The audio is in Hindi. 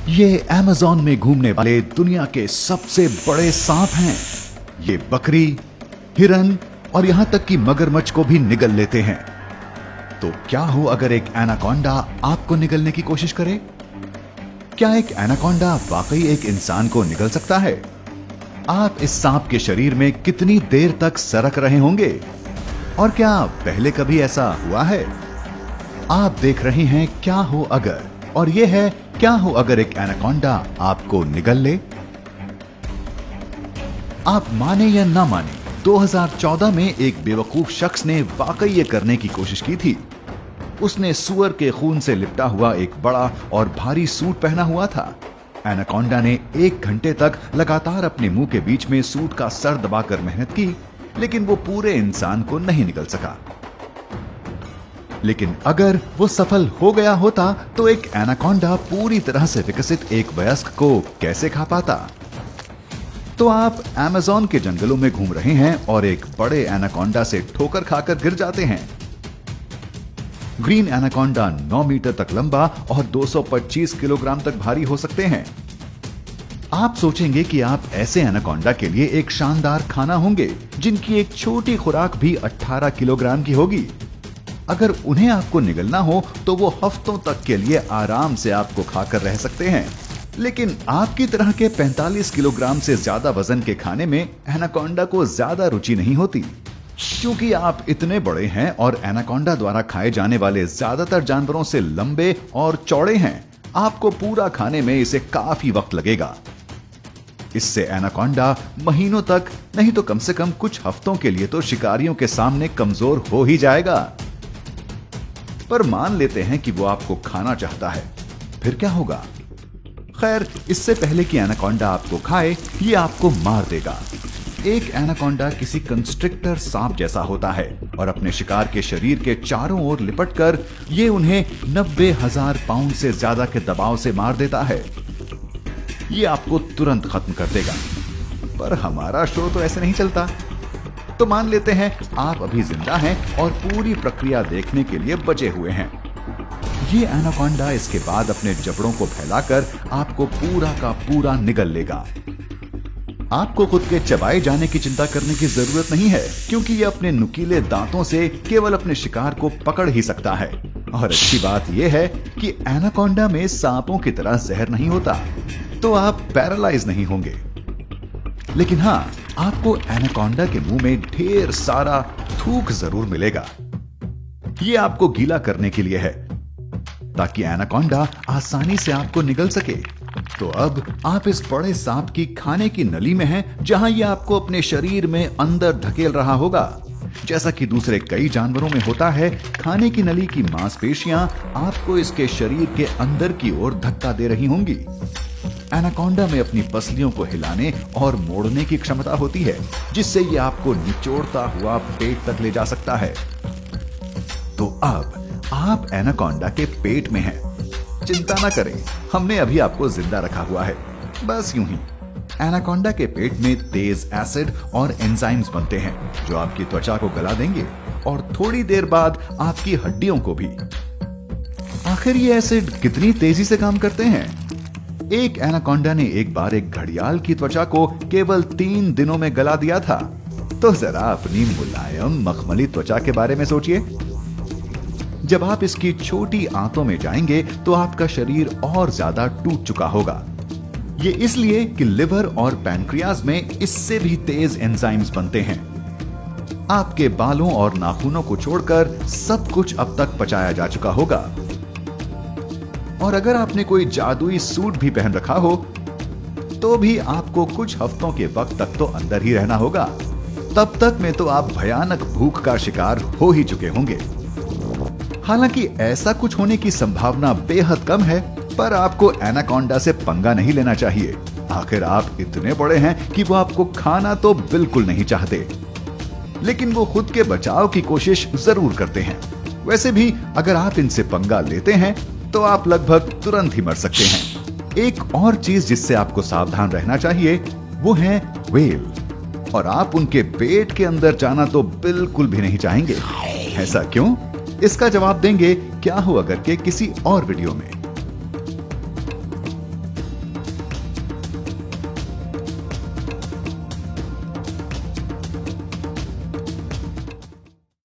ये अमेज़न में घूमने वाले दुनिया के सबसे बड़े सांप हैं। ये बकरी, हिरन और यहां तक कि मगरमच्छ को भी निगल लेते हैं। तो क्या हो अगर एक एनाकोंडा आपको निगलने की कोशिश करे? क्या एक एनाकोंडा वाकई एक इंसान को निगल सकता है? आप इस सांप के शरीर में कितनी देर तक सरक रहे होंगे? और क्या पहले कभी ऐसा हुआ है? आप देख रहे हैं क्या हो अगर, और यह है क्या हो अगर एक एनाकोंडा आपको निगल ले। आप माने या ना माने, 2014 में एक बेवकूफ शख्स ने वाकई ये करने की कोशिश की थी। उसने सुअर के खून से लिपटा हुआ एक बड़ा और भारी सूट पहना हुआ था। एनाकोंडा ने 1 घंटे तक लगातार अपने मुंह के बीच में सूट का सर दबाकर मेहनत की, लेकिन वो पूरे इंसान को नहीं निगल सका। लेकिन अगर वो सफल हो गया होता तो एक एनाकोंडा पूरी तरह से विकसित एक वयस्क को कैसे खा पाता? तो आप अमेज़न के जंगलों में घूम रहे हैं और एक बड़े एनाकोंडा से ठोकर खाकर गिर जाते हैं। ग्रीन एनाकोंडा 9 मीटर तक लंबा और 225 किलोग्राम तक भारी हो सकते हैं। आप सोचेंगे कि आप ऐसे एनाकोंडा के लिए एक शानदार खाना होंगे, जिनकी एक छोटी खुराक भी 18 किलोग्राम की होगी। अगर उन्हें आपको निगलना हो तो वो हफ्तों तक के लिए आराम से आपको खाकर रह सकते हैं। लेकिन आपकी तरह के 45 किलोग्राम से ज्यादा वजन के खाने में एनाकोंडा को ज्यादा रुचि नहीं होती, क्योंकि आप इतने बड़े हैं और एनाकोंडा द्वारा खाए जाने वाले ज्यादातर जानवरों से लंबे और चौड़े हैं। आपको पूरा खाने में इसे काफी वक्त लगेगा। इससे एनाकोंडा महीनों तक नहीं तो कम से कम कुछ हफ्तों के लिए तो शिकारियों के सामने कमजोर हो ही जाएगा। पर मान लेते हैं कि वो आपको खाना चाहता है, फिर क्या होगा? खैर, इससे पहले कि एनाकोंडा आपको खाए, ये आपको मार देगा। एक एनाकोंडा किसी कंस्ट्रिक्टर सांप जैसा होता है और अपने शिकार के शरीर के चारों ओर लिपटकर ये उन्हें 90,000 पाउंड से ज्यादा के दबाव से मार देता है। ये आपको तुरंत खत्म कर देगा। पर हमारा शो तो ऐसे नहीं चलता। तो मान लेते हैं आप अभी जिंदा हैं और पूरी प्रक्रिया देखने के लिए बचे हुए हैं। ये एनाकोंडा इसके बाद अपने जबड़ों को फैलाकर आपको पूरा का पूरा निगल लेगा। आपको खुद के चबाए जाने की चिंता करने की जरूरत नहीं है, क्योंकि ये अपने नुकीले दांतों से केवल अपने शिकार को पकड़ ही सकता है। और अच्छी बात यह है कि एनाकोंडा में सांपों की तरह जहर नहीं होता, तो आप पैरालाइज नहीं होंगे। लेकिन हाँ, आपको एनाकोंडा के मुंह में ढेर सारा थूक जरूर मिलेगा। ये आपको गीला करने के लिए है, ताकि एनाकोंडा आसानी से आपको निगल सके। तो अब आप इस बड़े सांप की खाने की नली में हैं, जहां ये आपको अपने शरीर में अंदर धकेल रहा होगा। जैसा कि दूसरे कई जानवरों में होता है, खाने की नली की मांसपेशियां आपको इसके शरीर के अंदर की ओर धक्का दे रही होंगी। एनाकोंडा में अपनी पसलियों को हिलाने और मोड़ने की क्षमता होती है, जिससे ये आपको निचोड़ता हुआ पेट तक ले जा सकता है। तो अब आप एनाकोंडा के पेट में हैं। चिंता ना करें, हमने अभी आपको जिंदा रखा हुआ है, बस यूं ही। एनाकोंडा के पेट में तेज एसिड और एंजाइम्स बनते हैं, जो आपकी त्वचा को गला देंगे और थोड़ी देर बाद आपकी हड्डियों को भी। आखिर ये एसिड कितनी तेजी से काम करते हैं? एक एनाकोंडा ने एक बार एक घड़ियाल की त्वचा को केवल 3 दिनों में गला दिया था। तो जरा अपनी मुलायम मखमली त्वचा के बारे में सोचिए। जब आप इसकी छोटी आंतों में जाएंगे तो आपका शरीर और ज्यादा टूट चुका होगा। ये इसलिए कि लिवर और पैनक्रियाज में इससे भी तेज एंजाइम्स बनते हैं। आपके बालों और नाखूनों को छोड़कर सब कुछ अब तक पचाया जा चुका होगा। और अगर आपने कोई जादुई सूट भी पहन रखा हो, तो भी आपको कुछ हफ्तों के वक्त तक तो अंदर ही रहना होगा। तब तक में तो आप भयानक भूख का शिकार हो ही चुके होंगे। हालांकि ऐसा कुछ होने की संभावना बेहद कम है, पर आपको एनाकोंडा से पंगा नहीं लेना चाहिए। आखिर आप इतने बड़े हैं कि वो आपको खाना तो बिल्कुल नहीं चाहते, लेकिन वो खुद के बचाव की कोशिश जरूर करते हैं। वैसे भी अगर आप इनसे पंगा लेते हैं तो आप लगभग तुरंत ही मर सकते हैं। एक और चीज जिससे आपको सावधान रहना चाहिए, वो है व्हेल। और आप उनके पेट के अंदर जाना तो बिल्कुल भी नहीं चाहेंगे। ऐसा क्यों? इसका जवाब देंगे क्या हो अगर के किसी और वीडियो में।